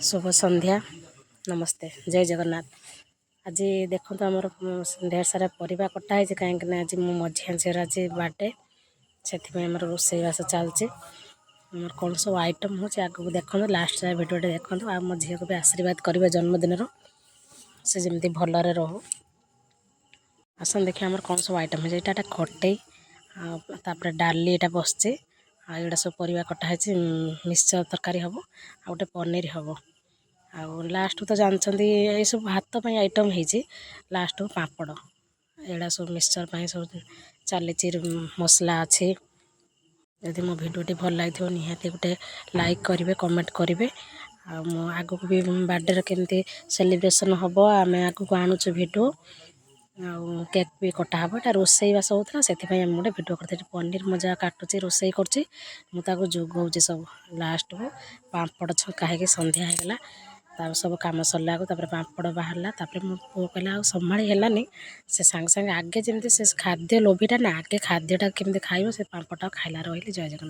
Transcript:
शुभ संध्या नमस्ते जय जगन्नाथ। आज देखो आमर ढेर सारा परिबा कटा है कहीं आज मो मझिया झीर आज बर्थडे से रोषेईवास चलती कौन सब आइटम हो आगे देखो लास्ट भिडियो देखो आ मो झी को भी आशीर्वाद करेंगे जन्मदिन से जमी भलरे रो आसन देखिए आमर कौन सब आइटम है यहाँ खटई तापर डाली यहाँ बसचे आड़ा सब परिबा कटा है मिक्सचर तरकारी हम आ गोटे पनीर हम आउ लास्ट तो जानते ये सब भात आइटम है लास्ट पापड़ एड़ा सब मिक्सचर सब चली मसला अच्छी यदि मो भिडियोटी भल लगी निहाती गोटे लाइक करेंगे कमेंट करेंगे आगू भी बर्थडे केमती सेलिब्रेशन हम आम आगू आणुचु भिडियो केक भी कटा हम यहाँ रोषेईवास होता से गोटे भिडियो करते पनीर मजा काटुची रोषे कर जोगाऊँ सब लास्ट को पापड़ छका है संध्या होगा तार सब कम सरला पापड़ बाहरला मो पु कहला संभाली है से सांगे सांगे आगे जमी से खाद्य लोभीटा ना आगे खाद्यटा केमती खाइब से पापड़ा खाइला रही जय जगन्नाथ।